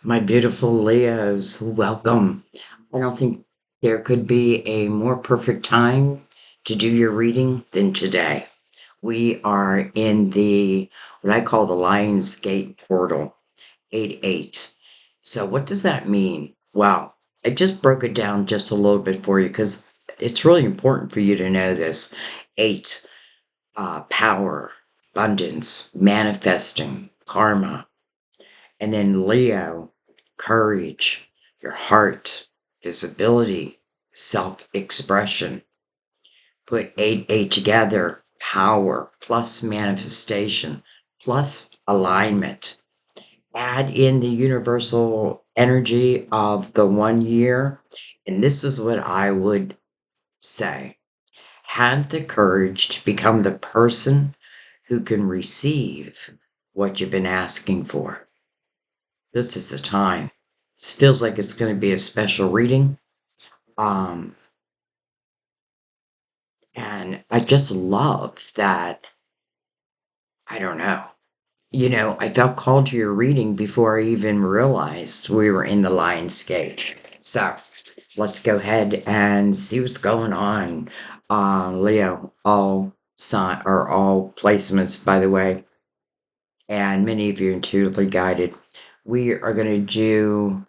My beautiful Leos, welcome. I don't think there could be a more perfect time to do your reading than today. We are in what I call the Lion's Gate portal, 8-8. So, what does that mean? Well, I just broke it down just a little bit for you because it's really important for you to know this. 8, power, abundance, manifesting, karma. And then Leo, courage, your heart, visibility, self expression. Put 8 together, power plus manifestation plus alignment. Add in the universal energy of the 1 year. And this is what I would say: have the courage to become the person who can receive what you've been asking for. This is the time. This feels like it's going to be a special reading. Um, and I just love that. I don't know. I felt called to your reading before I even realized we were in the Lionsgate. So let's go ahead and see what's going on. Leo, all placements, by the way, and many of you intuitively guided. We are going to do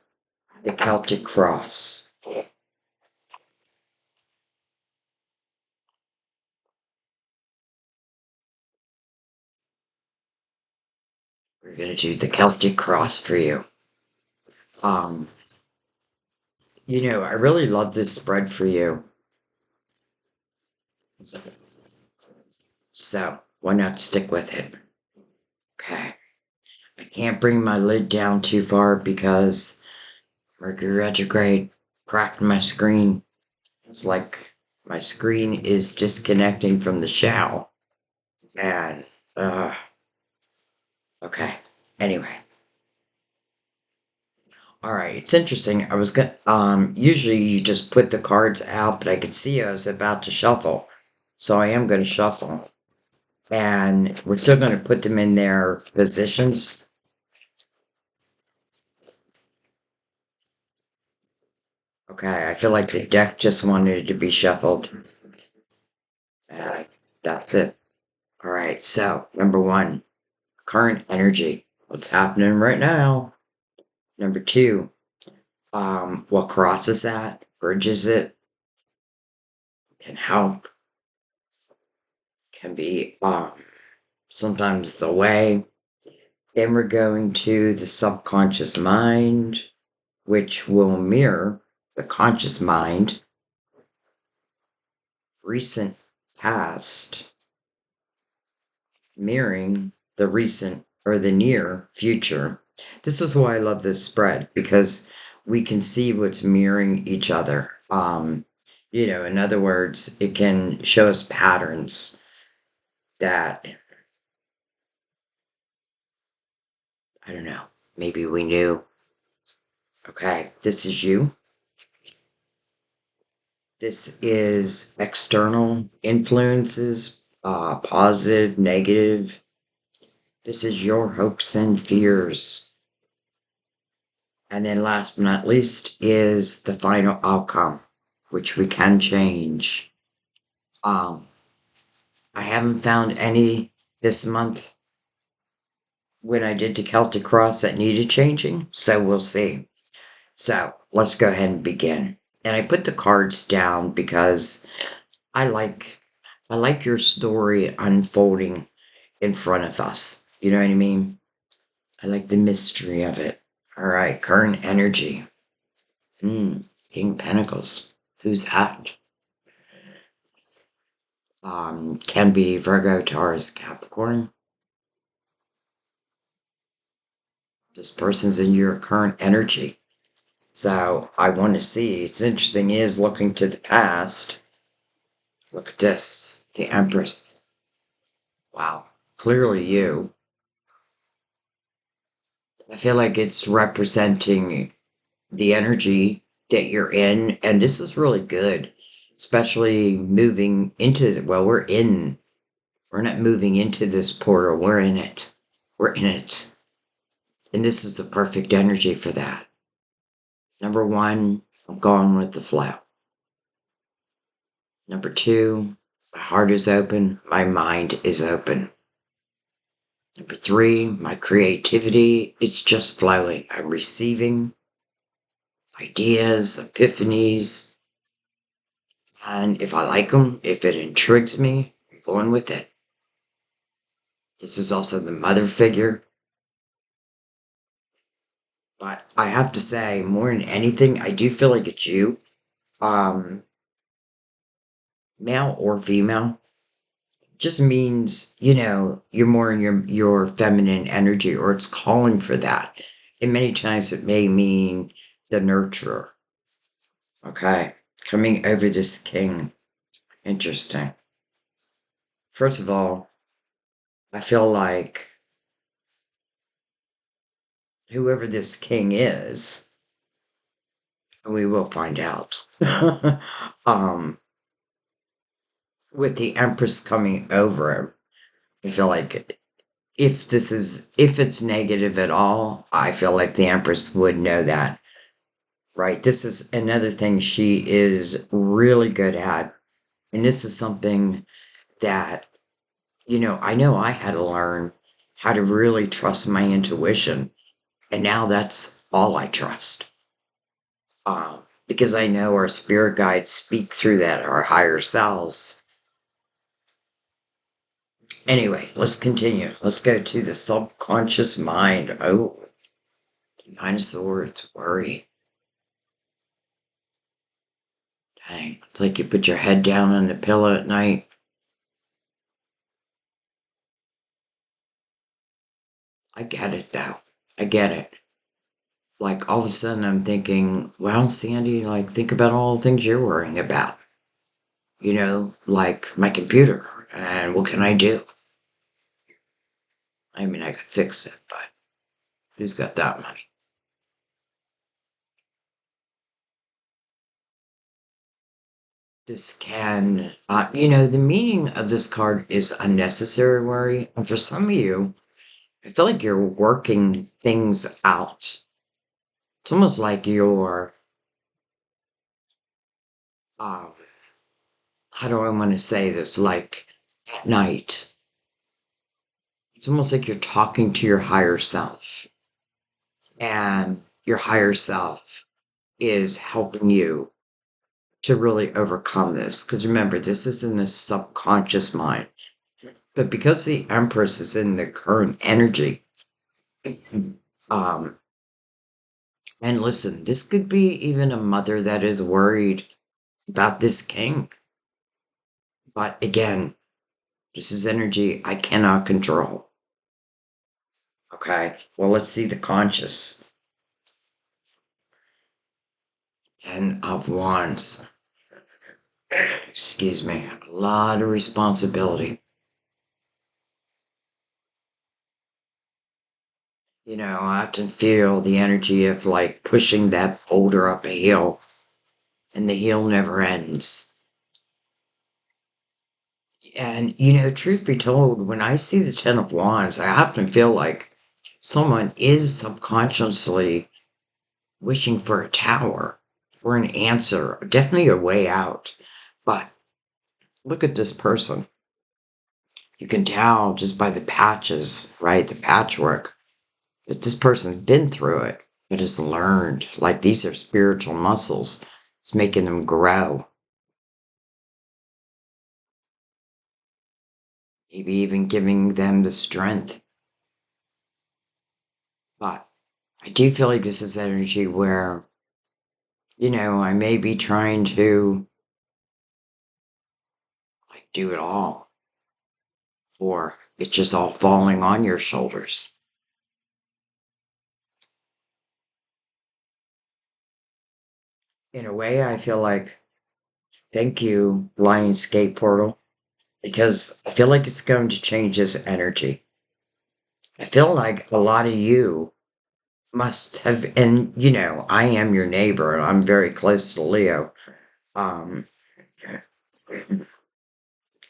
the Celtic cross. We're going to do the Celtic cross for you. Um, I really love this spread for you. So why not stick with it? Okay. I can't bring my lid down too far because Mercury retrograde cracked my screen. It's like my screen is disconnecting from the shell. And, okay. Anyway. All right, it's interesting. I was going usually you just put the cards out, but I could see I was about to shuffle. So I am going to shuffle. And we're still going to put them in their positions. Okay, I feel like the deck just wanted to be shuffled. And that's it. All right, so number one, current energy. What's happening right now? Number two, what crosses that, bridges it, can help, can be sometimes the way. Then we're going to the subconscious mind, which will mirror the conscious mind, recent past, mirroring the recent or the near future. This is why I love this spread, because we can see what's mirroring each other. In other words, it can show us patterns that, I don't know, maybe we knew. Okay, this is you. This is external influences, positive, negative. This is your hopes and fears. And then last but not least is the final outcome, which we can change. Um, I haven't found any this month when I did the Celtic Cross that needed changing, so we'll see. So let's go ahead and begin. And I put the cards down because I like I like your story unfolding in front of us. You know what I mean? I like the mystery of it. All right, current energy. King Pentacles. Who's that? Can be Virgo, Taurus, Capricorn. This person's in your current energy. So I want to see. It's interesting. He is looking to the past. Look at this. The Empress. Wow. Clearly you. I feel like it's representing the energy that you're in. And this is really good, especially moving into, well, we're not moving into this portal. We're in it. We're in it. And this is the perfect energy for that. Number one, I'm going with the flow. Number two, my heart is open, my mind is open. Number three, my creativity, it's just flowing. I'm receiving ideas, epiphanies, and if I like them, if it intrigues me, I'm going with it. This is also the mother figure. But I have to say, more than anything, I do feel like it's you, um, male or female. Just means, you're more in your feminine energy, or it's calling for that. And many times it may mean the nurturer. Okay. Coming over this king. Interesting. First of all, I feel like whoever this king is, we will find out. um, with the Empress coming over him, I feel like if it's negative at all, I feel like the Empress would know that. Right. This is another thing she is really good at. And this is something that, I know I had to learn how to really trust my intuition. And now that's all I trust. Because I know our spirit guides speak through that, our higher selves. Anyway, let's continue. Let's go to the subconscious mind. Oh, Nine of Swords, worry. Dang, it's like you put your head down on the pillow at night. I get it though. I get it. Like all of a sudden I'm thinking, well, Sandy, like think about all the things you're worrying about. Like my computer and what can I do? I mean, I could fix it, but who's got that money? This can, the meaning of this card is unnecessary worry. And for some of you, I feel like you're working things out. It's almost like you're, um, how do I want to say this? Like at night, it's almost like you're talking to your higher self, and your higher self is helping you to really overcome this. Because remember, this is in the subconscious mind. But because the Empress is in the current energy, um, and listen, this could be even a mother that is worried about this king. But again, this is energy I cannot control. Okay, well, let's see the conscious. Ten of Wands. Excuse me, a lot of responsibility. I often feel the energy of like pushing that boulder up a hill, and the hill never ends. And, truth be told, when I see the Ten of Wands, I often feel like someone is subconsciously wishing for a tower or an answer, definitely a way out. But look at this person. You can tell just by the patches, right? The patchwork, that this person's been through it, but has learned. Like these are spiritual muscles. It's making them grow. Maybe even giving them the strength. But I do feel like this is energy where, I may be trying to like do it all, or it's just all falling on your shoulders. In a way, I feel like, thank you, Lionsgate Portal, because I feel like it's going to change this energy. I feel like a lot of you must have, and I am your neighbor, and I'm very close to Leo. Um,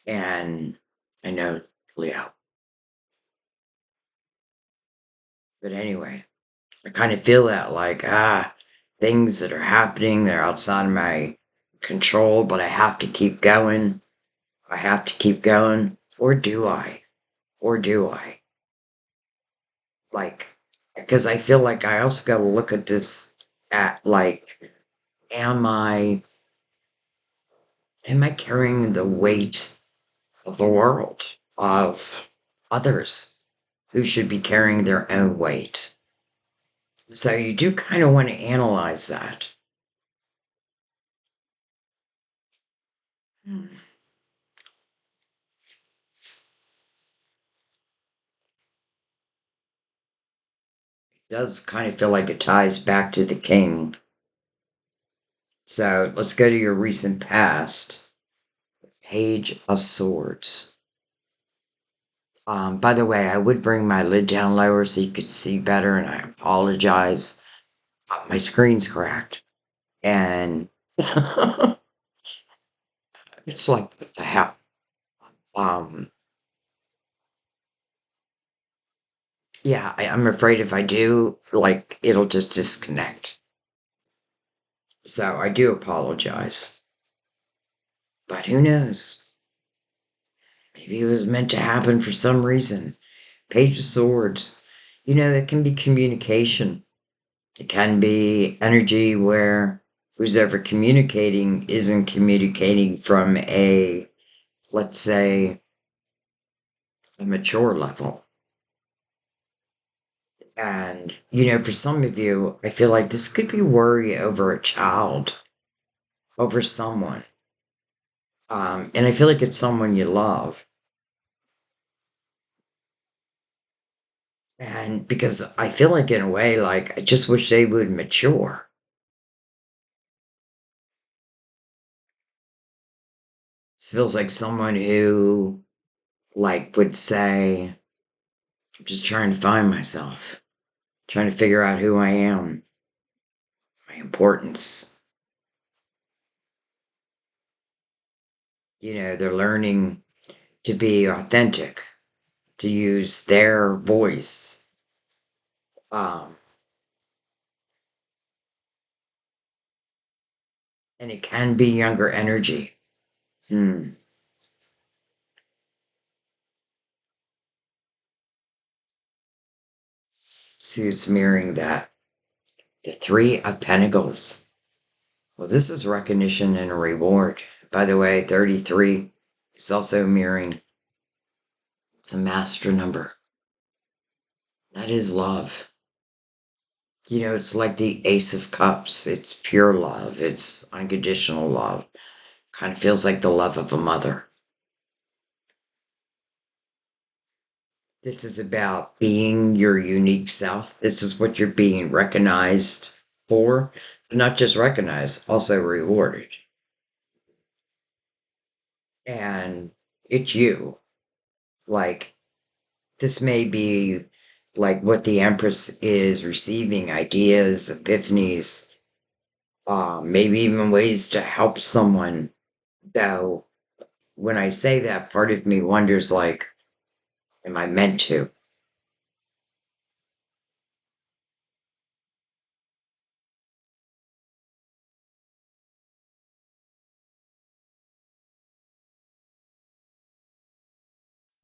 and I know Leo. But anyway, I kind of feel that like, things that are happening, they're outside of my control, but I have to keep going. I have to keep going. Or do I? Or do I? Like, because I feel like I also got to look at this at like, am I am I carrying the weight of the world, of others who should be carrying their own weight? So you do kind of want to analyze that. Hmm. It does kind of feel like it ties back to the king. So let's go to your recent past. Page of Swords. By the way, I would bring my lid down lower so you could see better, and I apologize. My screen's cracked, and it's like, what the hell? Um, yeah, I'm afraid if I do, like, it'll just disconnect. So I do apologize. But who knows? Maybe it was meant to happen for some reason. Page of Swords. It can be communication. It can be energy where who's ever communicating isn't communicating from let's say, a mature level. And, for some of you, I feel like this could be worry over a child, over someone. And I feel like it's someone you love. And because I feel like, in a way, like, I just wish they would mature. It feels like someone who, like, would say, I'm just trying to find myself, trying to figure out who I am, my importance. They're learning to be authentic, to use their voice. Um, and it can be younger energy. Hmm. See, it's mirroring that. The Three of Pentacles. Well, this is recognition and a reward. By the way, 33 is also mirroring. It's a master number. That is love. It's like the Ace of Cups. It's pure love. It's unconditional love. Kind of feels like the love of a mother. This is about being your unique self. This is what you're being recognized for, but not just recognized, also rewarded. And it's you. Like, this may be like what the Empress is receiving, ideas, epiphanies, maybe even ways to help someone. Though, when I say that, part of me wonders, like, am I meant to?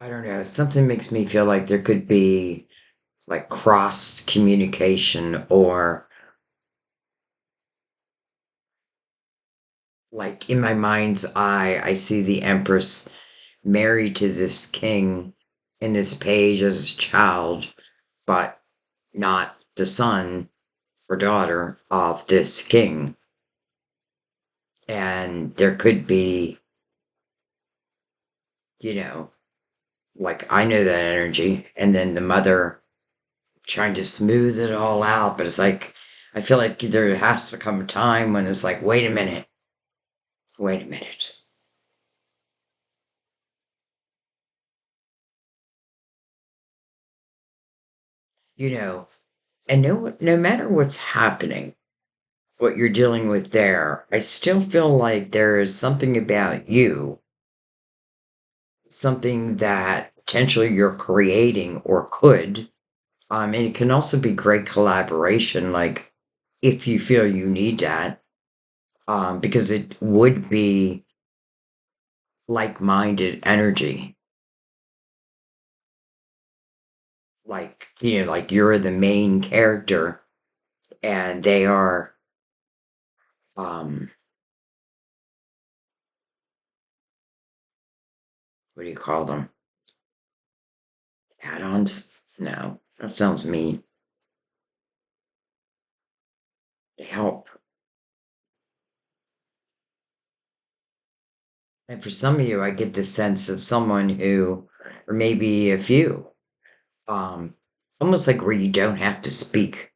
I don't know. Something makes me feel like there could be like cross communication, or like in my mind's eye, I see the Empress married to this king in this page as a child, but not the son or daughter of this king. And there could be, you know, like, I know that energy, and then the mother trying to smooth it all out, but it's like, I feel like there has to come a time when it's like, wait a minute. You know, and no matter what's happening, what you're dealing with there, I still feel like there is something about you, something that potentially you're creating or could, And it can also be great collaboration, like if you feel you need that, because it would be like-minded energy, like like you're the main character and they are, um, what do you call them? Add-ons? No, that sounds mean. They help. And for some of you, I get the sense of someone who, or maybe a few, um, almost like where you don't have to speak.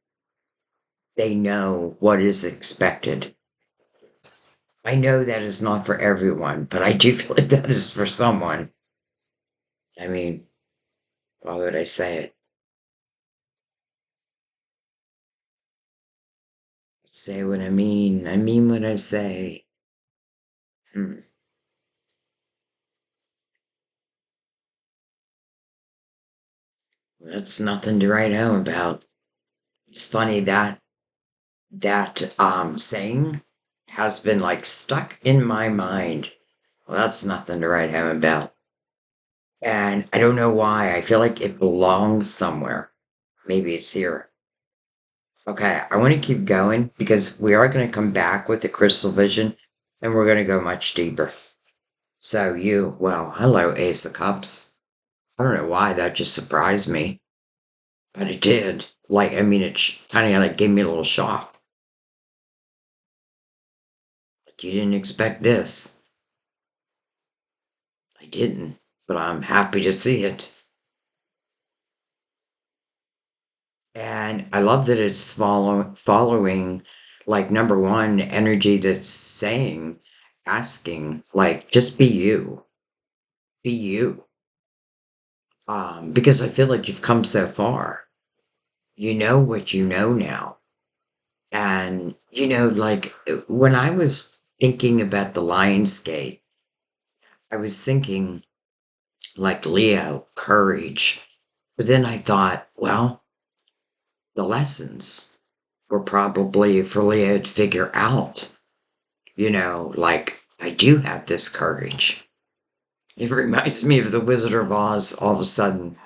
They know what is expected. I know that is not for everyone, but I do feel like that is for someone. I mean, why would I say it? Say what I mean. I mean what I say. Hmm. That's nothing to write home about. It's funny that saying has been like stuck in my mind. Well, that's nothing to write home about. And I don't know why. I feel like it belongs somewhere. Maybe it's here. Okay, I want to keep going because we are going to come back with the crystal vision and we're going to go much deeper. So, well, hello, Ace of Cups. I don't know why that just surprised me, but it did. Like, I mean, it kind of like gave me a little shock. Like, you didn't expect this. I didn't, but I'm happy to see it. And I love that it's following like number one energy that's saying, asking, like, just be you. Be you. Because I feel like you've come so far. You know what you know now. And, like when I was thinking about the Lionsgate, I was thinking like Leo, courage. But then I thought, well, the lessons were probably for Leo to figure out, like I do have this courage. It reminds me of the Wizard of Oz all of a sudden.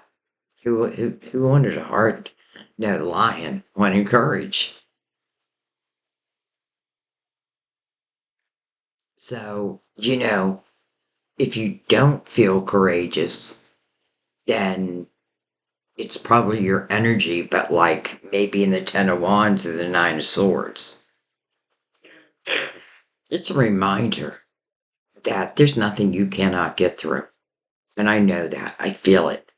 Who wanted a heart? No, the lion wanted courage. So, if you don't feel courageous, then it's probably your energy, but like maybe in the Ten of Wands or the Nine of Swords. It's a reminder that there's nothing you cannot get through. And I know that. I feel it.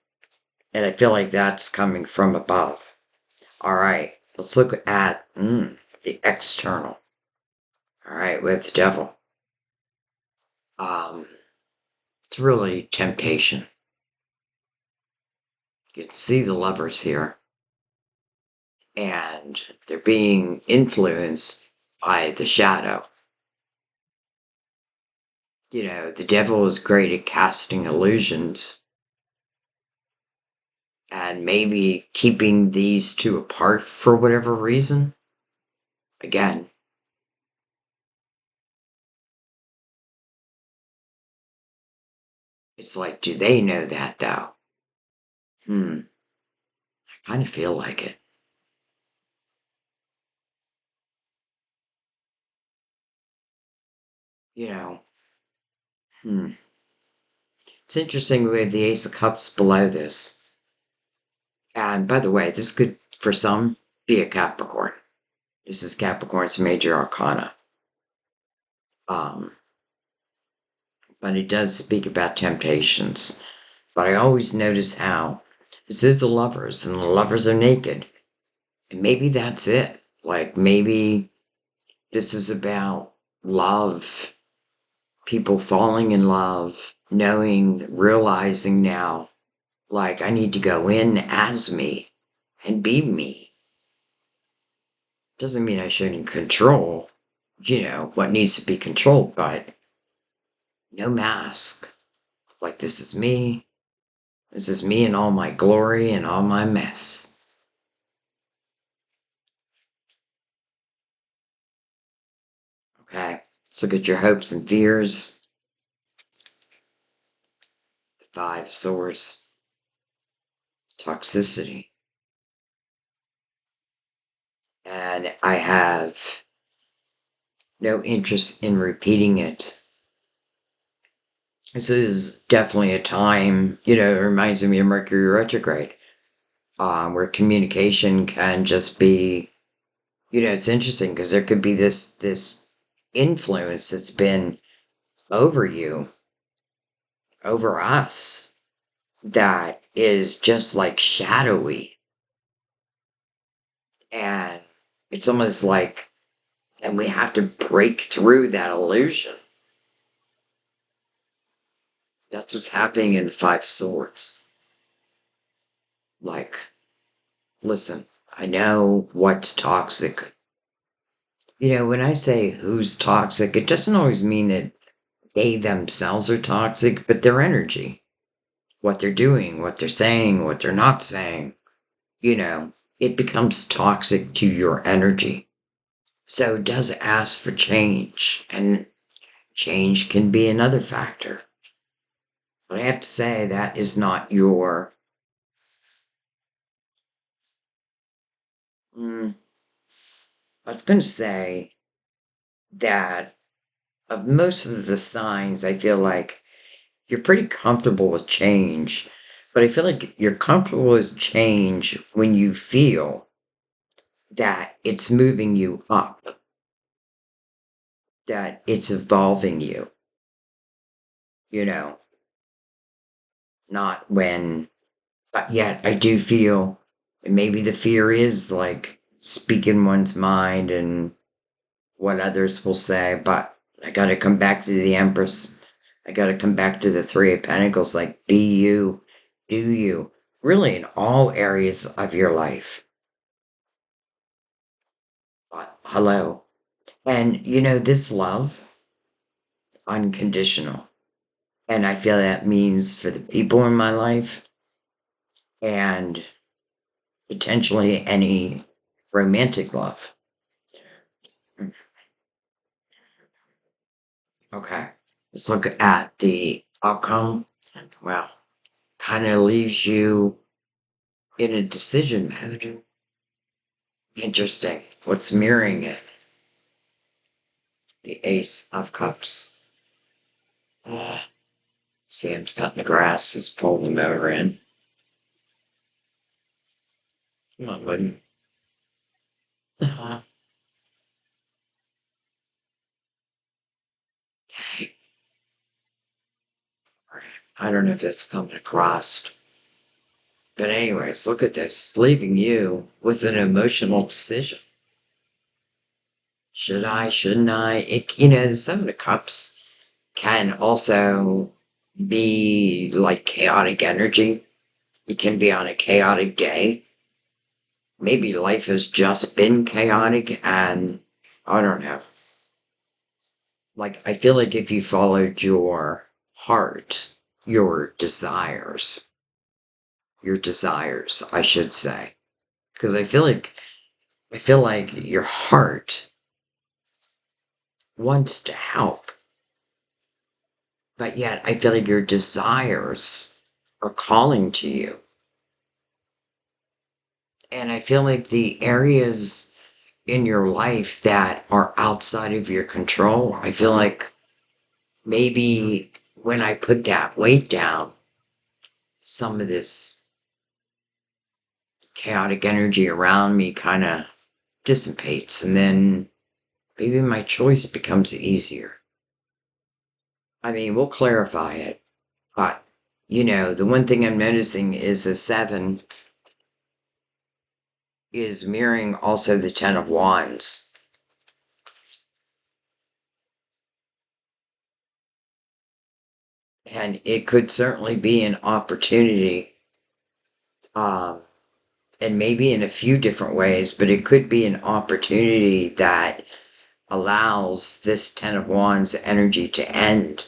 And I feel like that's coming from above. All right, let's look at the external. All right, with the devil. Um, it's really temptation. You can see the lovers here, and they're being influenced by the shadow. The devil is great at casting illusions and maybe keeping these two apart for whatever reason. Again, it's like, do they know that though? I kind of feel like it. You know, hmm. It's interesting we have the Ace of Cups below this. And by the way, this could, for some, be a Capricorn. This is Capricorn's major arcana. Um, but it does speak about temptations. But I always notice how it says the lovers, and the lovers are naked. And maybe that's it. Like maybe this is about love, people falling in love, knowing, realizing now, like I need to go in as me and be me. Doesn't mean I shouldn't control, what needs to be controlled, but no mask. Like this is me. This is me in all my glory and all my mess. Okay. Let's look at your hopes and fears. Five swords. Toxicity. And I have no interest in repeating it. This is definitely a time, it reminds me of Mercury retrograde, where communication can just be, it's interesting because there could be this influence that's been over you, over us, that is just like shadowy. And it's almost like, and we have to break through that illusion. That's what's happening in the Five Swords. Like, listen, I know what's toxic. When I say who's toxic, it doesn't always mean that they themselves are toxic, but their energy, what they're doing, what they're saying, what they're not saying, it becomes toxic to your energy. So it does ask for change, and change can be another factor. But I have to say, that is not your. I was going to say that of most of the signs, I feel like you're pretty comfortable with change, but I feel like you're comfortable with change when you feel that it's moving you up, that it's evolving you, you know, not when, but yet I do feel, and maybe the fear is like speaking one's mind and what others will say, but I got to come back to the Empress. I got to come back to the Three of Pentacles, like be you, do you, really in all areas of your life. But hello. And this love, unconditional. And I feel that means for the people in my life and potentially any romantic love. Okay. Let's look at the outcome. Well, kind of leaves you in a decision mode. Interesting. What's mirroring it? The Ace of Cups. Sam's cutting the grass, is pulling them over in. Come on, buddy. Okay. I don't know if that's coming across. But anyways, look at this. It's leaving you with an emotional decision. Should I? Shouldn't I? The Seven of Cups can also be like chaotic energy. It can be on a chaotic day. Maybe life has just been chaotic and I don't know. Like, I feel like if you followed your heart, your desires, I should say. Because I feel like your heart wants to help, but yet I feel like your desires are calling to you. And I feel like the areas in your life that are outside of your control, I feel like maybe when I put that weight down, some of this chaotic energy around me kind of dissipates, and then maybe my choice becomes easier. I mean, we'll clarify it, but the one thing I'm noticing is a seven is mirroring also the Ten of Wands. And it could certainly be an opportunity, um, and maybe in a few different ways, but it could be an opportunity that allows this Ten of Wands energy to end.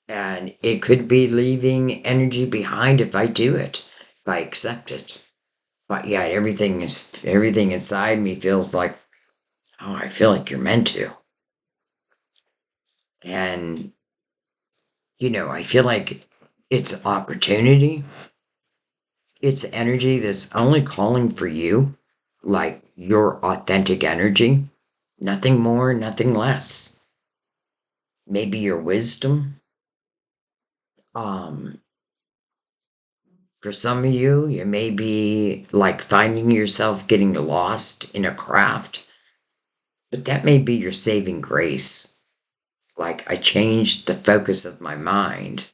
And it could be leaving energy behind if I do it, if I accept it. But yeah, everything inside me feels like Oh, I feel like you're meant to. And, I feel like it's opportunity, it's energy that's only calling for you, like your authentic energy, nothing more, nothing less. Maybe your wisdom. Um, for some of you, you may be like finding yourself getting lost in a craft, but that may be your saving grace. Like I changed the focus of my mind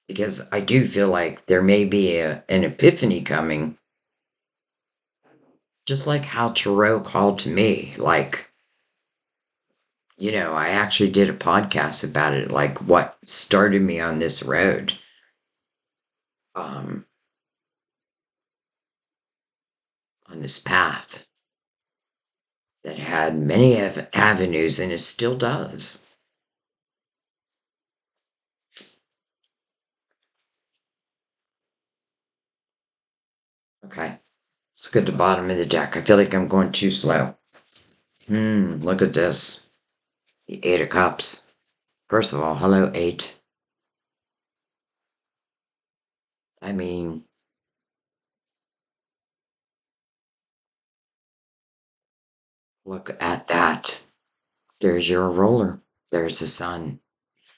because I do feel like there may be an epiphany coming, just like how Tarot called to me. Like, I actually did a podcast about it, like what started me on this road. Um, on this path that had many avenues and it still does. Okay, let's get to the bottom of the deck. I feel like I'm going too slow. Look at this. The Eight of Cups. First of all, hello, Eight. I mean, look at that. There's your roller. There's the sun.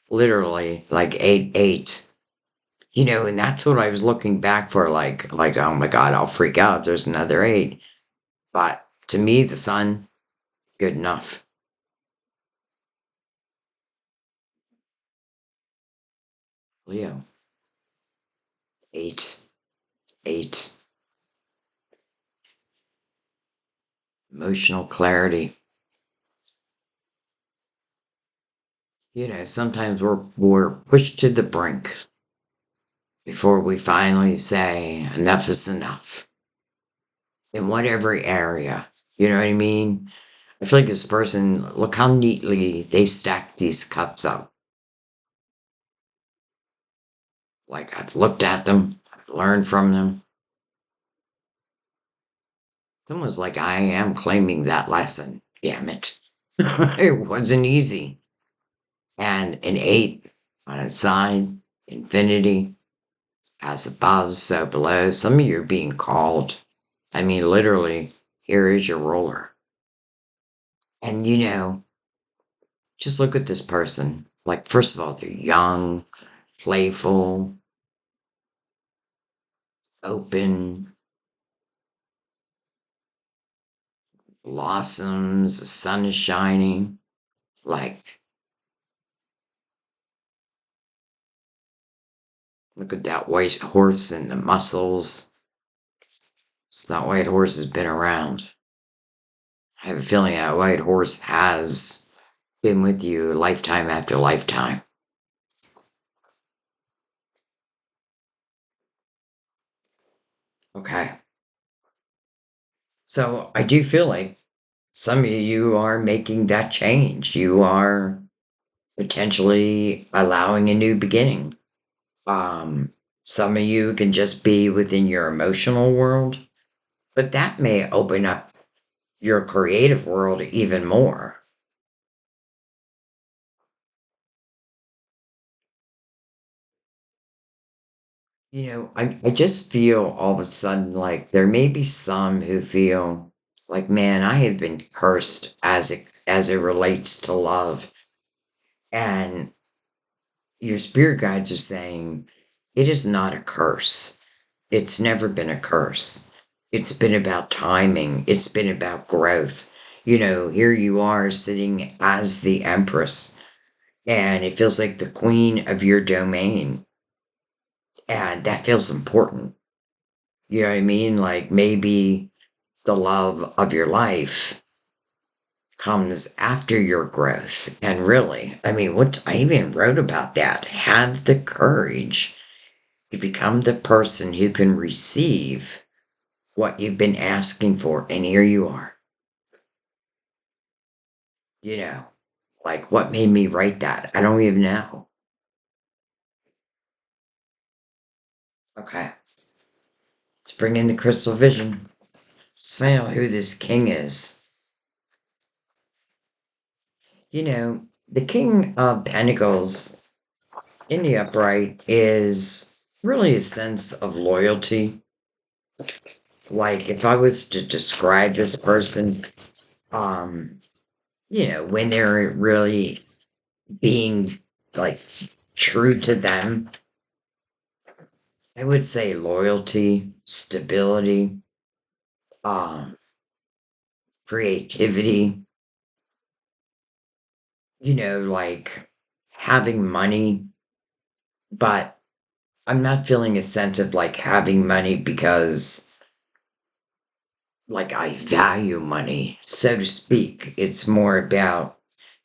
Literally, like 8, 8. And that's what I was looking back for, like, oh my God, I'll freak out if there's another 8. But to me, the sun, good enough. Leo, 8, 8. Emotional clarity. Sometimes we're pushed to the brink before we finally say enough is enough in whatever area. You know what I mean? I feel like this person, look how neatly they stack these cups up. Like I've looked at them, I've learned from them. It's almost like I am claiming that lesson. Damn it. It wasn't easy. And an 8 on its side, infinity, as above, so below. Some of you are being called. I mean, literally, here is your ruler. And just look at this person. Like, first of all, they're young, playful, open, blossoms, the sun is shining. Like, look at that white horse and the muscles. So that white horse has been around. I have a feeling that white horse has been with you lifetime after lifetime. Okay. So I do feel like some of you are making that change. You are potentially allowing a new beginning. Some of you can just be within your emotional world, but that may open up your creative world even more. I just feel all of a sudden like there may be some who feel like, man, I have been cursed as it relates to love. And your spirit guides are saying it is not a curse. It's never been a curse. It's been about timing. It's been about growth. Here you are sitting as the Empress, and it feels like the queen of your domain. And that feels important. You know what I mean? Like maybe the love of your life comes after your growth. And really, I mean, what I even wrote about that. Have the courage to become the person who can receive what you've been asking for. And here you are. You know, like what made me write that? I don't even know. Okay, let's bring in the crystal vision. Let's find out who this king is. The King of Pentacles in the upright is really a sense of loyalty. Like if I was to describe this person, um, when they're really being like true to them, I would say loyalty, stability, um, creativity, like having money, but I'm not feeling a sense of like having money because like I value money, so to speak. It's more about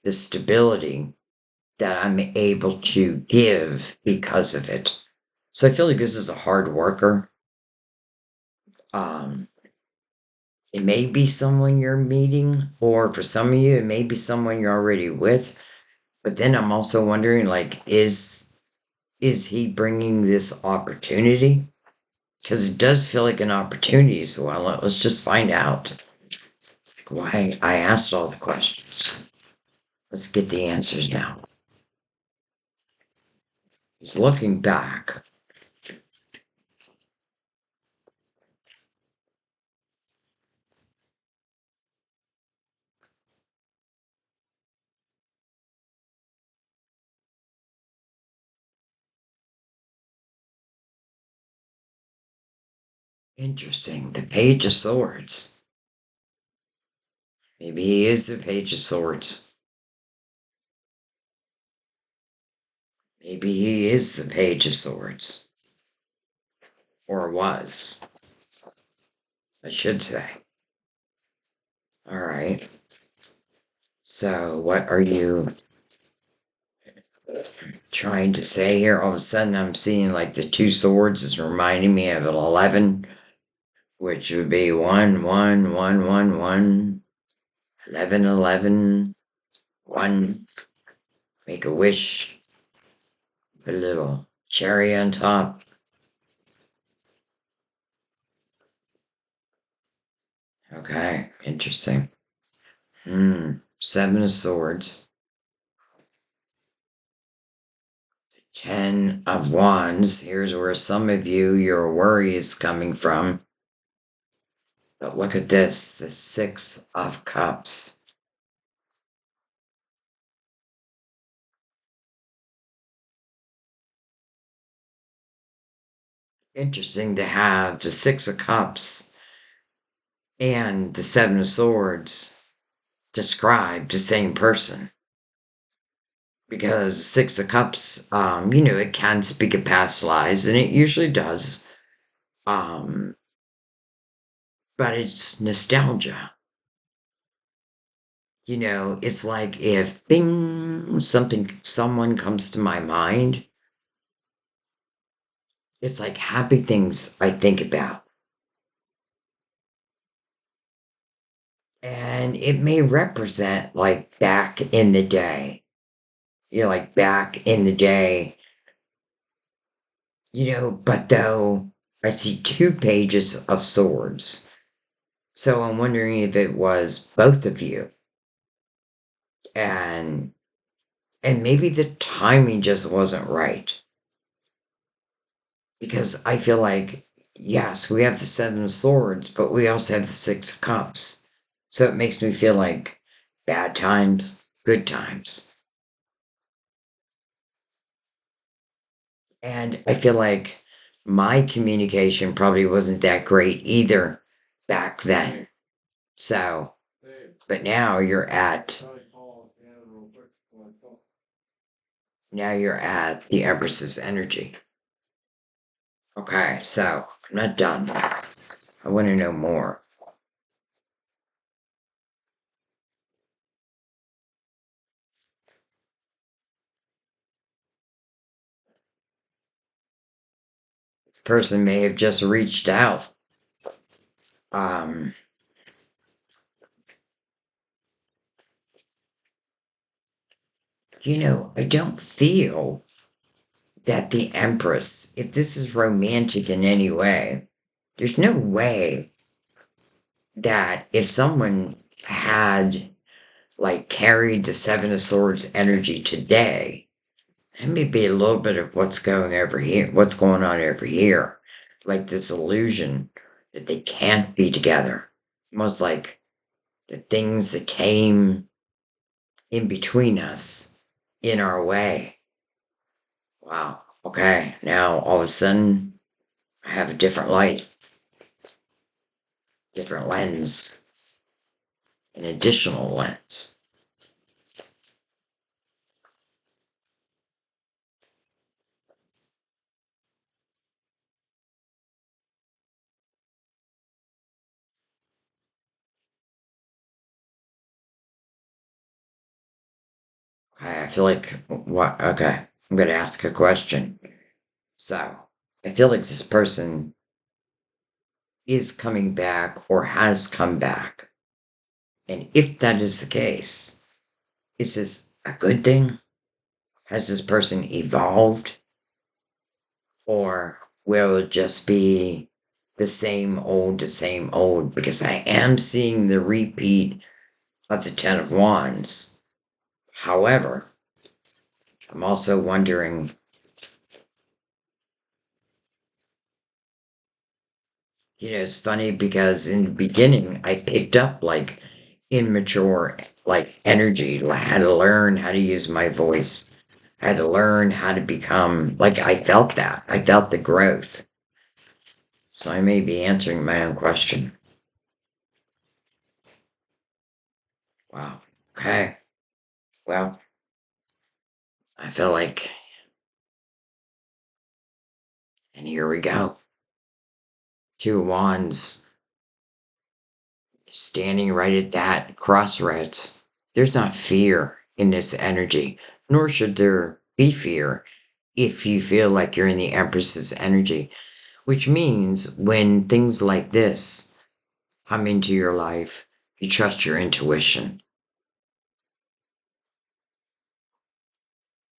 the stability that I'm able to give because of it. So I feel like this is a hard worker. Um, it may be someone you're meeting, or for some of you, it may be someone you're already with. But then I'm also wondering, like, is he bringing this opportunity? Because it does feel like an opportunity. So let's just find out why I asked all the questions. Let's get the answers now. He's looking back. Interesting. The Page of Swords. Maybe he is the Page of Swords. Maybe he is the Page of Swords. Or was, I should say. All right. So, what are you trying to say here? All of a sudden, I'm seeing like the two swords is reminding me of an 11, which would be 1, 1, 1, 1, 1, 11, 11, 1. Make a wish. Put a little cherry on top. Okay, interesting. 7 of Swords. 10 of Wands. Here's where some of you, your worry is coming from. But look at this, the 6 of Cups. Interesting to have the 6 of Cups and the 7 of Swords describe the same person. Because 6 of Cups, it can speak of past lives, and it usually does. Um, but it's nostalgia. It's like if bing, someone comes to my mind, it's like happy things I think about. And it may represent like back in the day, like back in the day, but though I see 2 pages of swords. So I'm wondering if it was both of you. And maybe the timing just wasn't right. Because I feel like, yes, we have the 7 of Swords, but we also have the 6 of Cups. So it makes me feel like bad times, good times. And I feel like my communication probably wasn't that great either back then. So, but now you're at the Empress's energy. Okay, so I'm not done. I want to know more. This person may have just reached out. Um, I don't feel that the Empress, if this is romantic in any way, there's no way that if someone had like carried the Seven of Swords energy today, it may be a little bit of what's going over here, what's going on over here. Like this illusion that they can't be together. Almost like the things that came in between us in our way. Wow. Okay. Now all of a sudden I have a different light, different lens, an additional lens. Okay. I feel like what? Okay. I'm going to ask a question. So I feel like this person is coming back or has come back. And if that is the case, is this a good thing? Has this person evolved? Or will it just be the same old? Because I am seeing the repeat of the Ten of Wands. However, I'm also wondering, it's funny because in the beginning I picked up like immature like energy. I had to learn how to use my voice. I had to learn how to become like I felt that. I felt the growth. So I may be answering my own question. Wow. Okay. Well, I feel like, and here we go. Two wands standing right at that crossroads. There's not fear in this energy, nor should there be fear if you feel like you're in the Empress's energy, which means when things like this come into your life, you trust your intuition.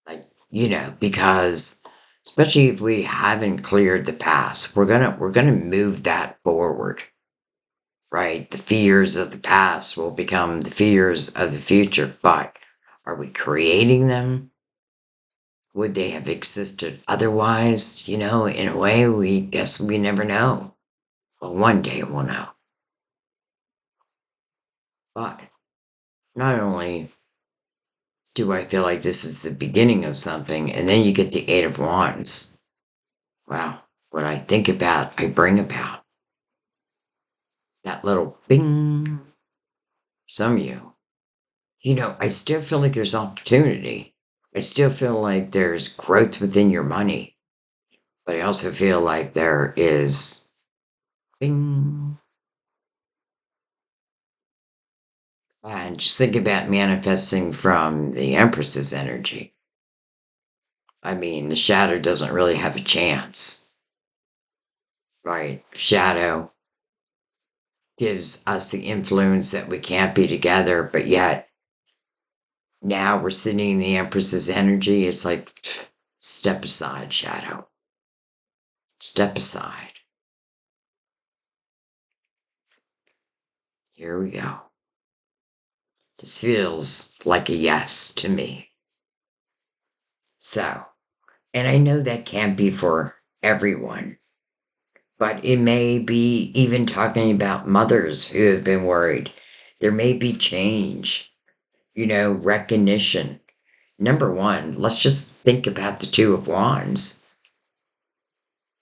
Like, because especially if we haven't cleared the past, we're gonna move that forward, right? The fears of the past will become the fears of the future, but are we creating them? Would they have existed otherwise? In a way, we guess we never know. Well, one day we'll know. But not only do I feel like this is the beginning of something, and then you get the Eight of Wands. Wow, what I think about, I bring about. That little bing. Some of you. I still feel like there's opportunity. I still feel like there's growth within your money. But I also feel like there is bing. And just think about manifesting from the Empress's energy. I mean, the shadow doesn't really have a chance, right? Shadow gives us the influence that we can't be together, but yet now we're sitting in the Empress's energy. It's like, step aside, shadow. Step aside. Here we go. This feels like a yes to me. So, and I know that can't be for everyone, but it may be even talking about mothers who have been worried. There may be change, recognition. Number one, let's just think about the Two of Wands.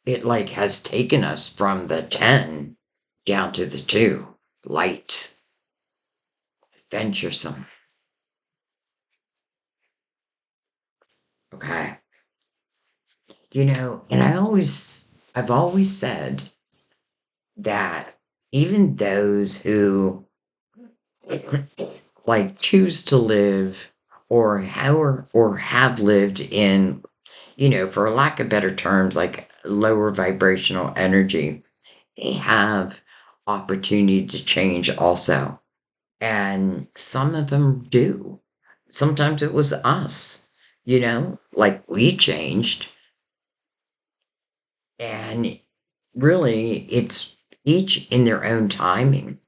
It like has taken us from the 10 down to the 2. Light, venturesome. Okay. And I've always said that even those who like choose to live or have lived in, for lack of better terms, like lower vibrational energy, they have opportunity to change also. And some of them do. Sometimes it was us, like we changed. And really, it's each in their own timing.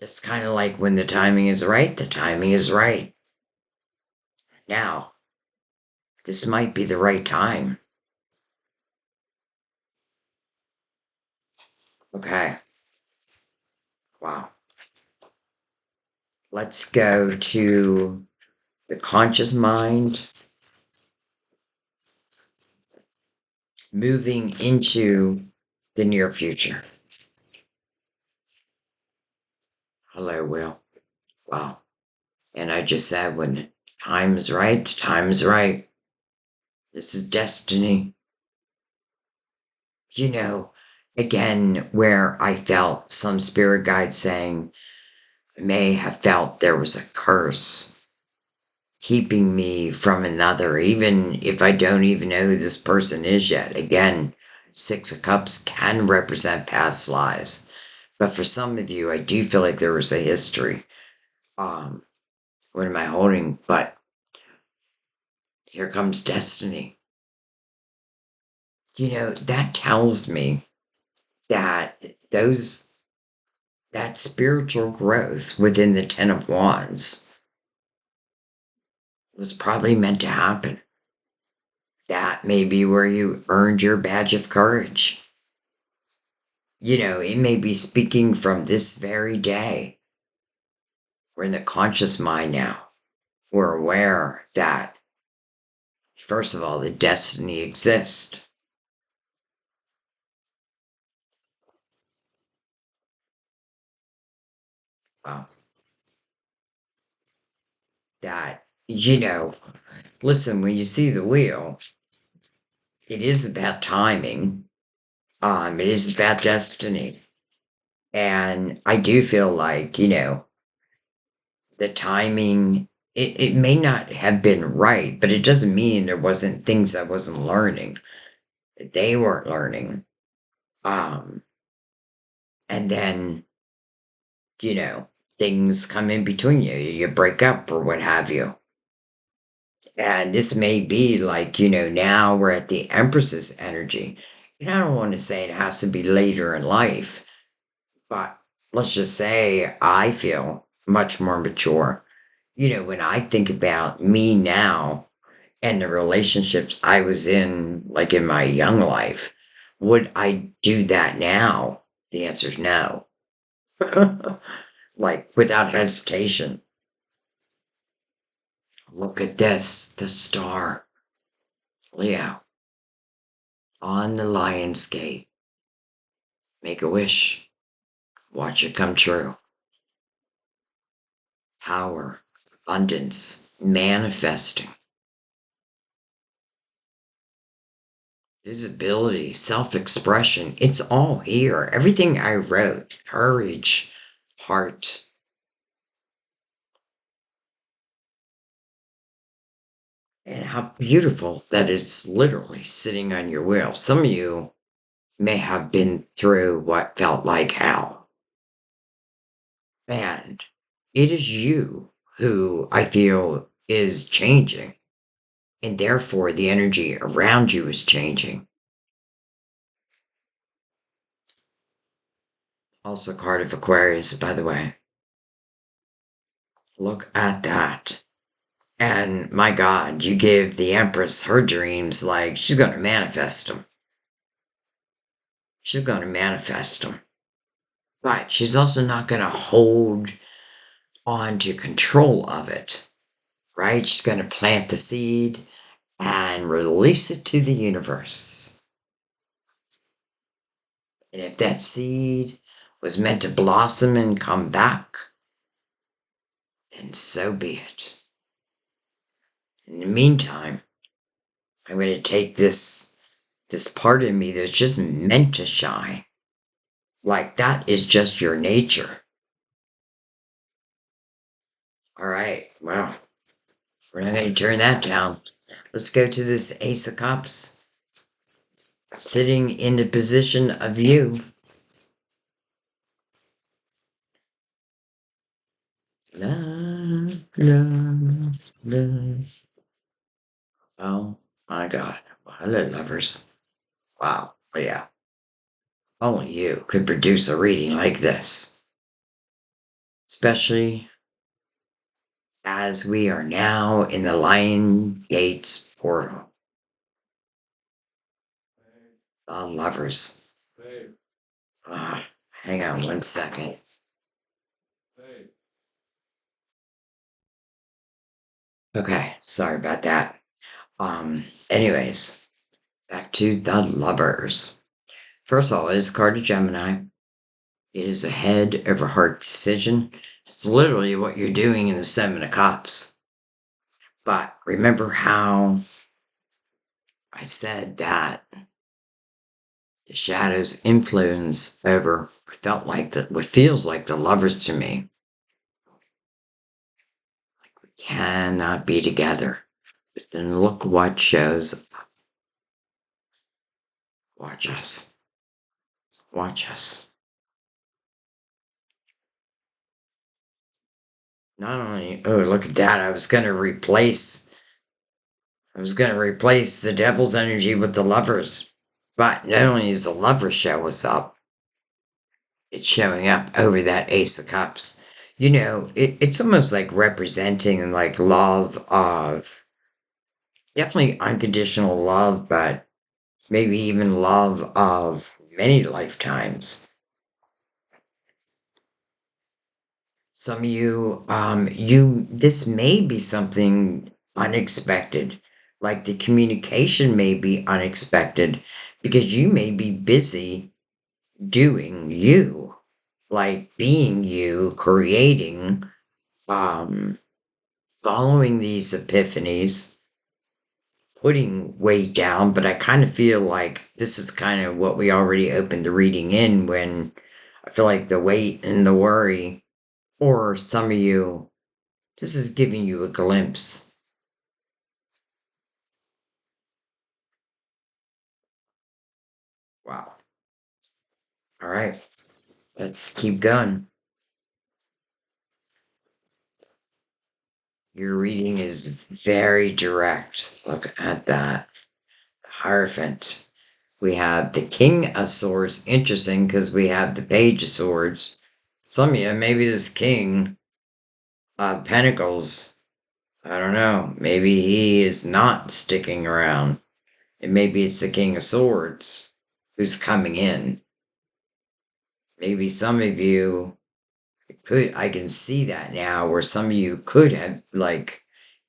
It's kind of like when the timing is right, the timing is right. Now, this might be the right time. Okay. Wow. Let's go to the conscious mind moving into the near future. Hello, Will. Wow. And I just said when time is right, time is right. This is destiny. You know, again, where I felt some spirit guide saying, I may have felt there was a curse keeping me from another, even if I don't even know who this person is yet. Again, Six of Cups can represent past lives. But for some of you, I do feel like there was a history. Um, what am I holding? But here comes destiny. You know, that tells me that those that spiritual growth within the Ten of Wands was probably meant to happen. That may be where you earned your badge of courage. You know, it may be speaking from this very day. We're in the conscious mind now. We're aware that, first of all, the destiny exists. Well, that, listen, when you see the wheel, it is about timing. It is about destiny. And I do feel like, the timing, it may not have been right, but it doesn't mean there wasn't things I wasn't learning. They weren't learning. Um, and then, you know, things come in between you. You break up or what have you. And this may be like, now we're at the Empress's energy. And I don't want to say it has to be later in life, but let's just say I feel much more mature. When I think about me now and the relationships I was in, like in my young life, would I do that now? The answer is no. Like without hesitation. Look at this, the star, Leo, on the lion's gate. Make a wish, watch it come true. Power, abundance, manifesting, visibility, self expression. It's all here. Everything I wrote, courage, heart. And how beautiful that it's literally sitting on your wheel. Some of you may have been through what felt like hell. And it is you who I feel is changing. And therefore, the energy around you is changing. Also, card of Aquarius, by the way. Look at that. And my God, you give the Empress her dreams like she's going to manifest them. She's going to manifest them. But she's also not going to hold on to control of it, right? She's going to plant the seed and release it to the universe. And if that seed was meant to blossom and come back, then so be it. In the meantime, I'm going to take this part of me that's just meant to shine. Like that is just your nature. All right. Well, we're not going to turn that down. Let's go to this Ace of Cups. Sitting in the position of you. Love, love, love. Oh my God. Hello, lovers. Wow. Yeah. Only you could produce a reading like this. especially as we are now in the Lion Gates portal. The lovers. Hang on one second. Okay, sorry about that. Anyways, back to the lovers. First of all, it is a card of Gemini. It is a head over heart decision. It's literally what you're doing in the Seven of Cups. But remember how I said that the shadows influence over what feels like the lovers to me. Like we cannot be together. But then look what shows up. Watch us. Watch us. Not only, oh, look at that. I was going to replace the devil's energy with the lovers. But not only is the lover show us up, it's showing up over that Ace of Cups. It's almost like representing like love of definitely unconditional love, but maybe even love of many lifetimes. Some of this may be something unexpected, like the communication may be unexpected because you may be busy doing you, like being you, creating, um, following these epiphanies, putting weight down. But I kind of feel like this is kind of what we already opened the reading in when I feel like the weight and the worry, or some of you, this is giving you a glimpse. Wow. All right, let's keep going. Your reading is very direct. Look at that. Hierophant. We have the King of Swords. Interesting because we have the Page of Swords. Some of you, maybe this King of Pentacles, I don't know. Maybe he is not sticking around. And maybe it's the King of Swords who's coming in. Maybe some of you I can see that now where some of you could have, like,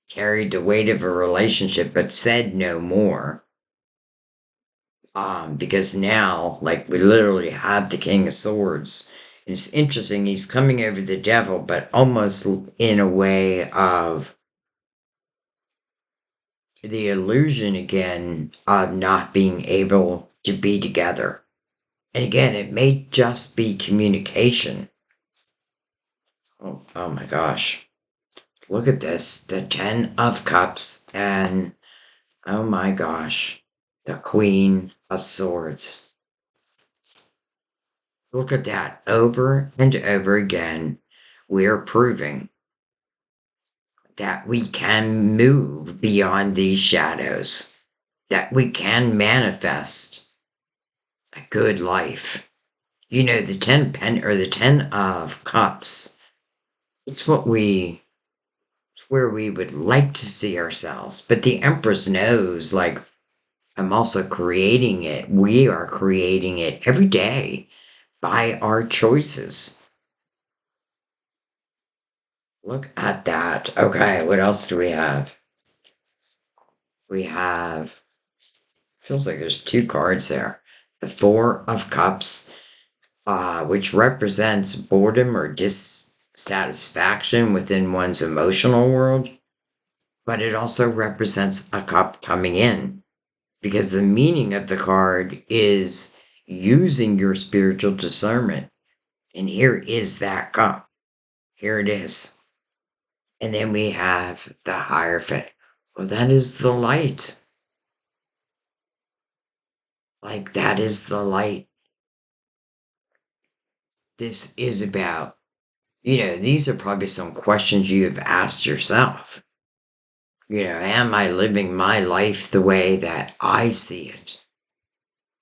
carried the weight of a relationship but said no more. Because now, like, we literally have the King of Swords. And it's interesting, he's coming over the devil, but almost in a way of the illusion again of not being able to be together. And again, it may just be communication. Oh my gosh. Look at this. The Ten of Cups and, oh my gosh, the Queen of Swords. Look at that. Over and over again, we're proving that we can move beyond these shadows, that we can manifest a good life. The the 10 of Cups. It's where we would like to see ourselves. But the Empress knows, like, I'm also creating it. We are creating it every day by our choices. Look at that. Okay, what else do we have? We have, feels like there's 2 cards there. The Four of Cups, which represents boredom or dissatisfaction within one's emotional world, but it also represents a cup coming in because the meaning of the card is using your spiritual discernment. And here is that cup. Here it is. And then we have the Hierophant. Well, that is the light. Like, that is the light. This is about, these are probably some questions you have asked yourself. Am I living my life the way that I see it?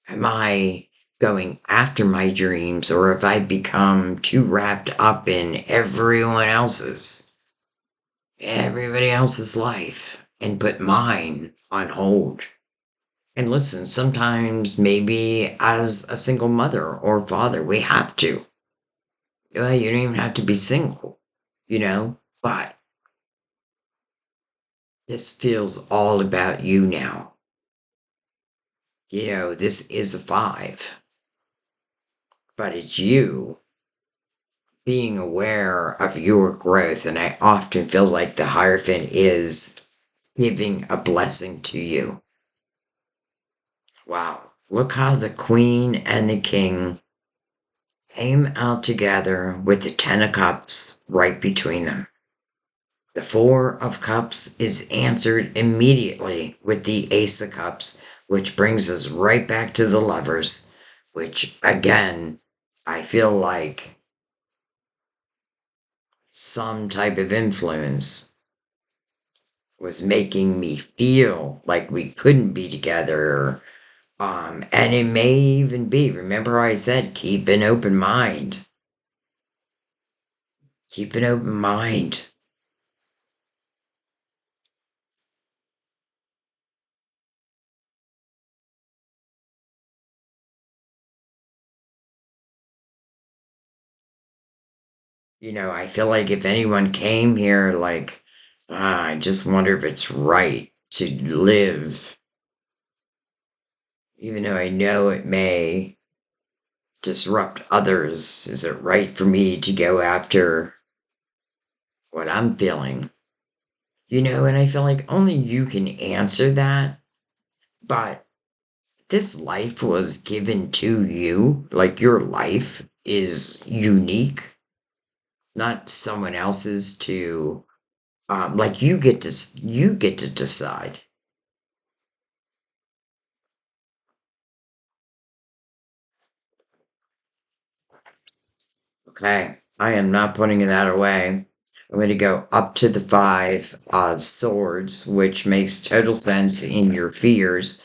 Am I going after my dreams or if I become too wrapped up in everybody else's life and put mine on hold. And listen, sometimes maybe as a single mother or father, we have to. Well, you don't even have to be single, but this feels all about you now. This is a five, but it's you being aware of your growth. And I often feel like the Hierophant is giving a blessing to you. Wow. Look how the Queen and the King came out together with the Ten of Cups right between them. The Four of Cups is answered immediately with the Ace of Cups, which brings us right back to the Lovers, which again, I feel like some type of influence was making me feel like we couldn't be together. And it may even be, remember I said, keep an open mind. Keep an open mind. I feel like if anyone came here, like, I just wonder if it's right to live, even though I know it may disrupt others. Is it right for me to go after what I'm feeling? And I feel like only you can answer that. But this life was given to you, like your life is unique, not someone else's to like you get to decide. Okay, I am not putting that away. I'm going to go up to the Five of Swords, which makes total sense in your fears.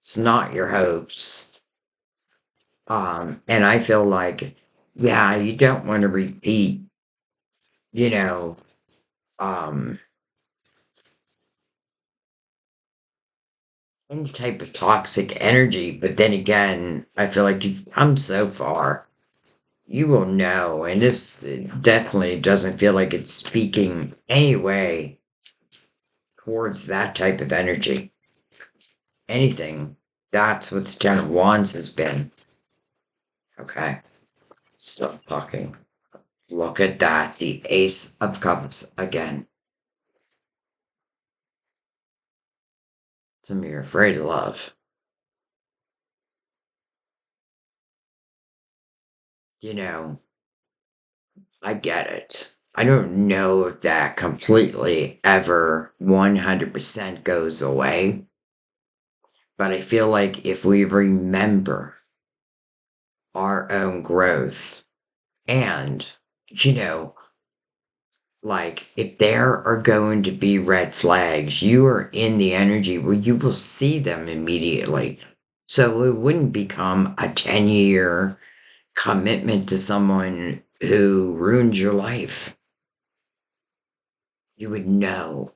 It's not your hopes. And I feel like, yeah, you don't want to repeat, you know, um, any type of toxic energy. But then again, I feel like you've come so far. You will know, and this definitely doesn't feel like it's speaking anyway towards that type of energy. Anything. That's what the Ten of Wands has been. Okay. Stop talking. Look at that. The Ace of Cups again. Some of you're afraid of love. You know, I get it. I don't know if that completely ever 100% goes away, but I feel like if we remember our own growth and, you know, like, if there are going to be red flags, you are in the energy where you will see them immediately. So it wouldn't become a 10-year commitment to someone who ruined your life. You would know.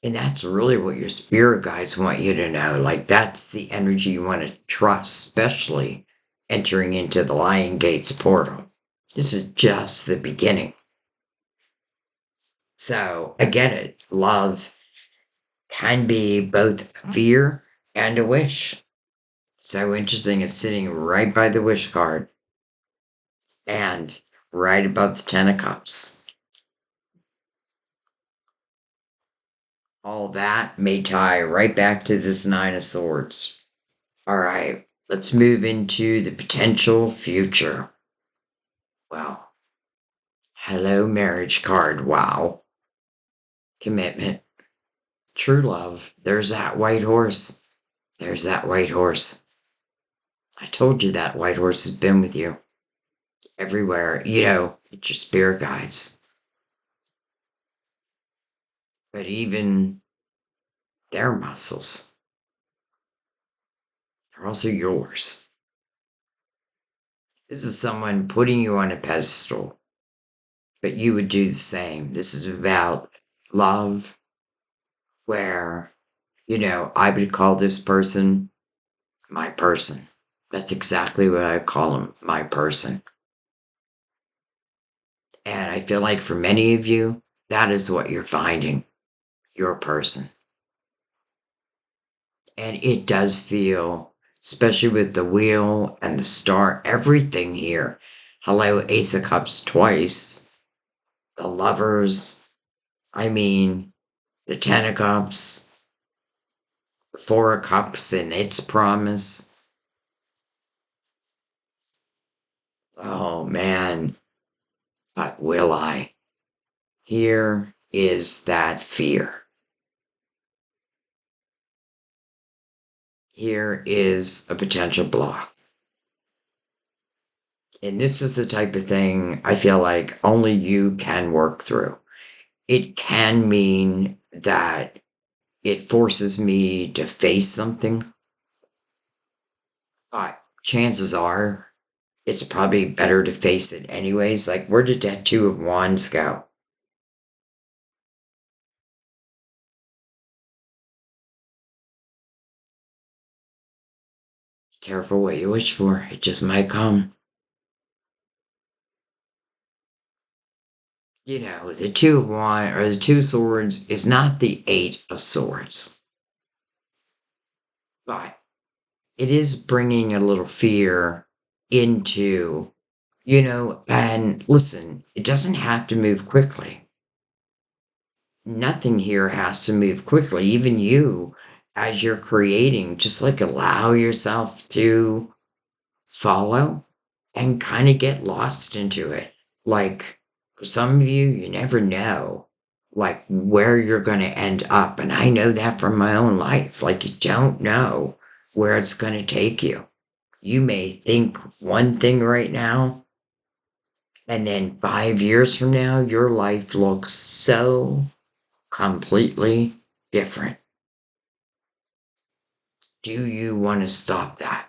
And that's really what your spirit guides want you to know. Like, that's the energy you want to trust, especially entering into the Lion Gates portal. This is just the beginning. So I get it. Love can be both fear and a wish. So interesting. It's sitting right by the wish card and right above the Ten of Cups. All that may tie right back to this Nine of Swords. All right, let's move into the potential future. Well, hello, marriage card. Wow. Commitment. True love. There's that white horse. There's that white horse. I told you that white horse has been with you everywhere. It's your spirit guides. But even their muscles are also yours. This is someone putting you on a pedestal, but you would do the same. This is about love, where, I would call this person my person. That's exactly what I call him, my person. And I feel like for many of you, that is what you're finding, your person. And it does feel, especially with the wheel and the star, everything here. Hello, Ace of Cups twice. The lovers. I mean, the Ten of Cups, the Four of Cups, and its promise. Oh man, but will I? Here is that fear. Here is a potential block. And this is the type of thing I feel like only you can work through. It can mean that it forces me to face something, but chances are it's probably better to face it anyways. Like, where did that Two of Wands go? Careful what you wish for, it just might come. The Two of Wands or the Two Swords is not the Eight of Swords, but it is bringing a little fear into, and listen, it doesn't have to move quickly. Nothing here has to move quickly. Even you, as you're creating, just like allow yourself to follow and kind of get lost into it. Like, for some of you, you never know, like, where you're going to end up. And I know that from my own life. Like, you don't know where it's going to take you. You may think one thing right now, and then 5 years from now, your life looks so completely different. Do you want to stop that?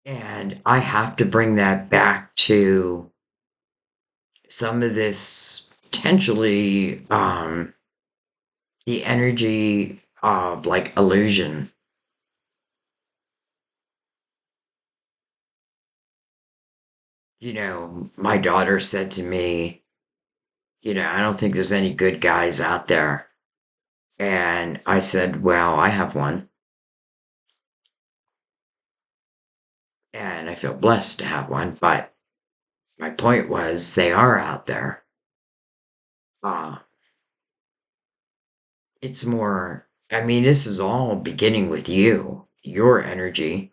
And I have to bring that back to some of this potentially the energy of like illusion. My daughter said to me, I don't think there's any good guys out there. And I said, well, I have one. And I feel blessed to have one. But my point was, they are out there. Uh, it's more, I mean, this is all beginning with you, your energy,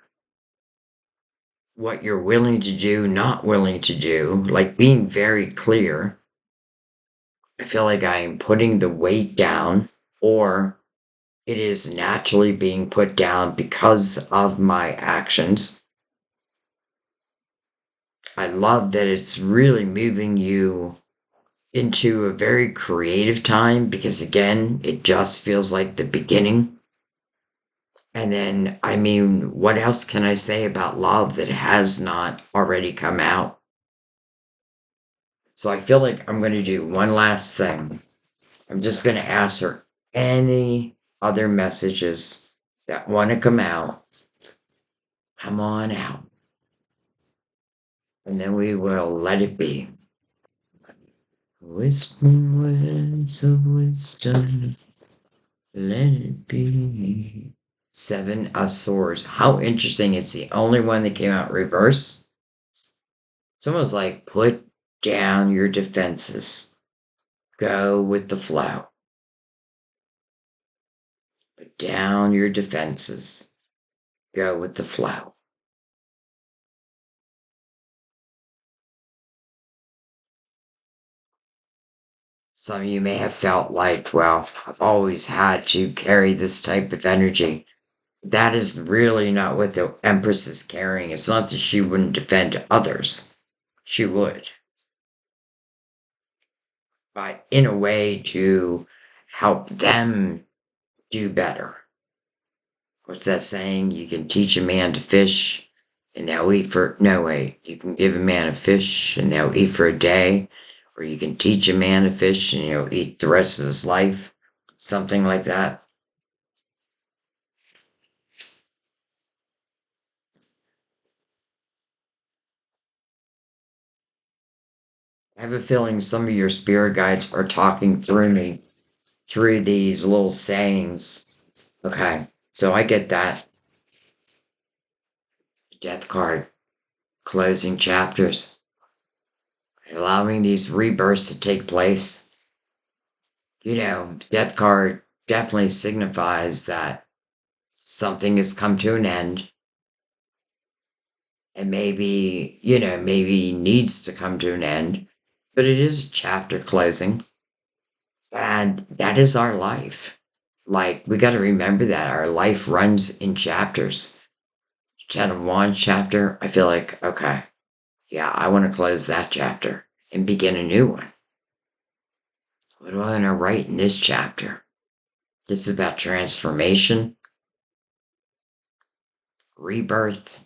what you're willing to do, not willing to do, like being very clear. I feel like I am putting the weight down, or it is naturally being put down because of my actions. I love that it's really moving you into a very creative time because, again, it just feels like the beginning. And then, I mean, what else can I say about love that has not already come out? So I feel like I'm going to do one last thing. I'm just going to ask her any other messages that want to come out. Come on out. And then we will let it be. Whisper words of wisdom. Let it be. Seven of Swords. How interesting. It's the only one that came out reverse. It's almost like put down your defenses. Go with the flow. Put down your defenses. Go with the flow. Some of you may have felt like, well, I've always had to carry this type of energy. That is really not what the Empress is carrying. It's not that she wouldn't defend others. She would. But in a way to help them do better. What's that saying? You can teach a man to fish and they'll eat for, no way. You can give a man a fish and they'll eat for a day, or you can teach a man to fish and he'll eat the rest of his life. Something like that. I have a feeling some of your spirit guides are talking through me through these little sayings. Okay, so I get that. Death card, closing chapters, allowing these rebirths to take place. Death card definitely signifies that something has come to an end and maybe needs to come to an end, but it is chapter closing. And that is our life. Like, we got to remember that our life runs in chapters. Chapter one, chapter, I feel like, okay, yeah, I want to close that chapter and begin a new one. What do I want to write in this chapter? This is about transformation, rebirth.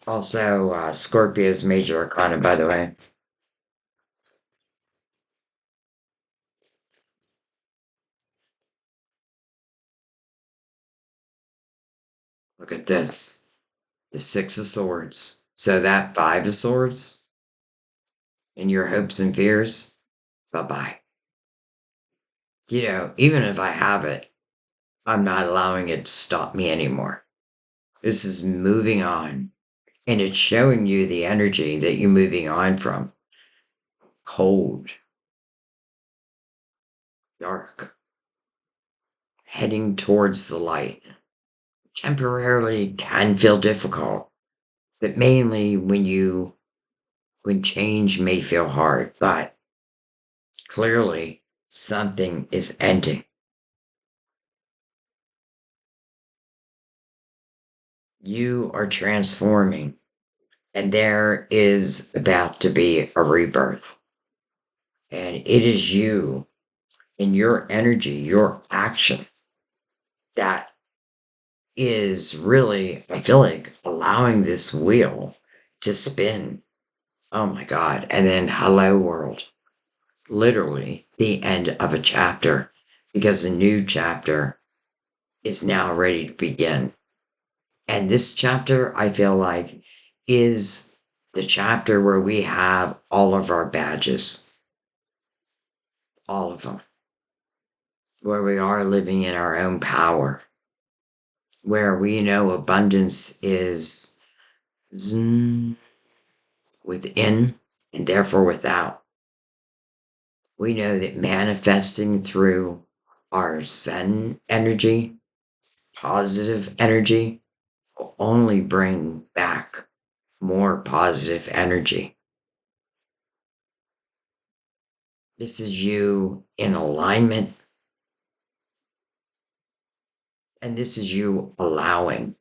Also, Scorpio's major arcana, by the way. Look at this. The Six of Swords. So that Five of Swords and your hopes and fears, bye-bye. Even if I have it, I'm not allowing it to stop me anymore. This is moving on. And it's showing you the energy that you're moving on from. Cold, dark, heading towards the light. Temporarily can feel difficult, but mainly when change may feel hard, but clearly something is ending. You are transforming, and there is about to be a rebirth. And it is you and your energy, your action that is really, I feel like, allowing this wheel to spin. Oh my God. And then, hello, world. Literally the end of a chapter, because a new chapter is now ready to begin. And this chapter, I feel like, is the chapter where we have all of our badges, all of them, where we are living in our own power, where we know abundance is within and therefore without. We know that manifesting through our Zen energy, positive energy, will only bring back more positive energy. This is you in alignment, and this is you allowing.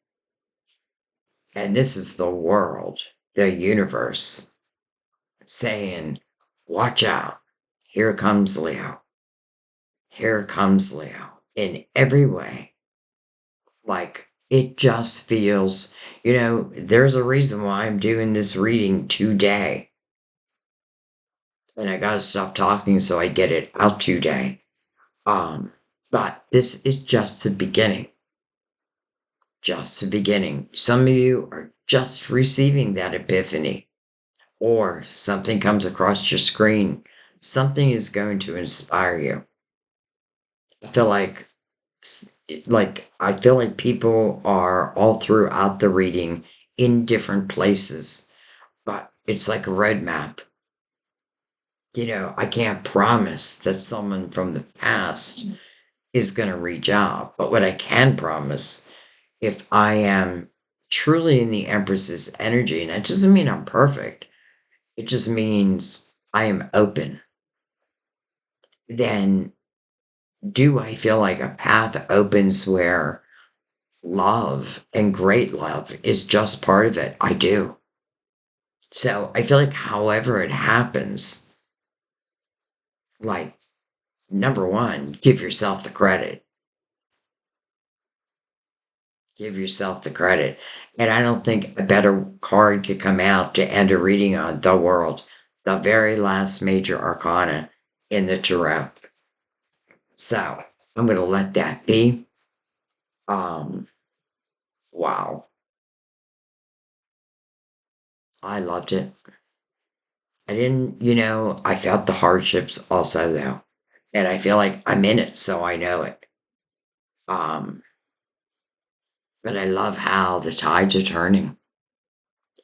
And this is the world, the universe, saying, watch out. Here comes Leo. Here comes Leo. In every way. Like, it just feels, there's a reason why I'm doing this reading today. And I gotta stop talking so I get it out today. But this is just the beginning. Just the beginning. Some of you are just receiving that epiphany, or something comes across your screen. Something is going to inspire you. I feel like people are all throughout the reading in different places, but it's like a roadmap. I can't promise that someone from the past is going to reach out, but what I can promise, if I am truly in the Empress's energy, and it doesn't mean I'm perfect, it just means I am open, then do I feel like a path opens where love and great love is just part of it? I do. So I feel like however it happens, like Number one, give yourself the credit. Give yourself the credit. And I don't think a better card could come out to end a reading on the world, the very last major arcana in the tarot. So I'm going to let that be. Um, wow. I loved it. I didn't, I felt the hardships also though. And I feel like I'm in it, so I know it. Um, but I love how the tides are turning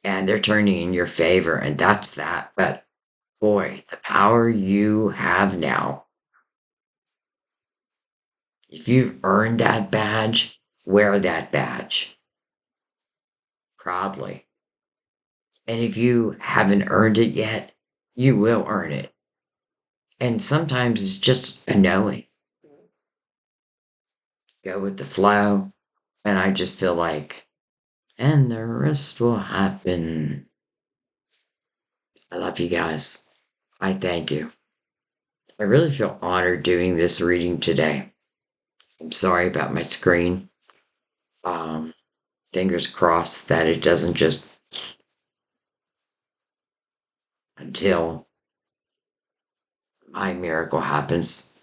and they're turning in your favor, and that's that. But boy, the power you have now, if you've earned that badge, wear that badge proudly. And if you haven't earned it yet, you will earn it. And sometimes it's just a knowing. Go with the flow. And I just feel like, and the rest will happen. I love you guys. I thank you. I really feel honored doing this reading today. I'm sorry about my screen. Um, Fingers crossed that it doesn't just until my miracle happens.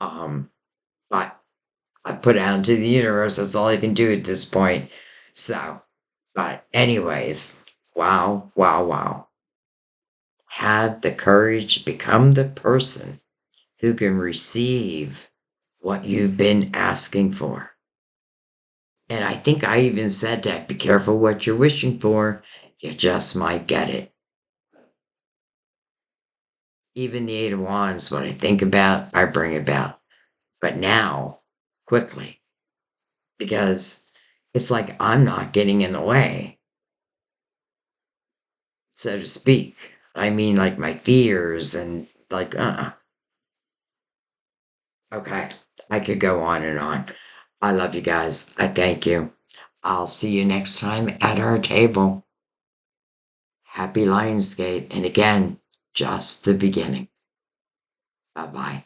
um, but I put it out into the universe. That's all I can do at this point. So, but anyways, wow, wow, wow. Have the courage to become the person who can receive what you've been asking for. And I think I even said that be careful what you're wishing for. You just might get it. Even the Eight of Wands, what I think about, I bring about. But now, quickly, because it's like I'm not getting in the way, so to speak. I mean, like my fears and like, okay, I could go on and on. I love you guys. I thank you. I'll see you next time at our table. Happy Lionsgate. And again, just the beginning. Bye bye.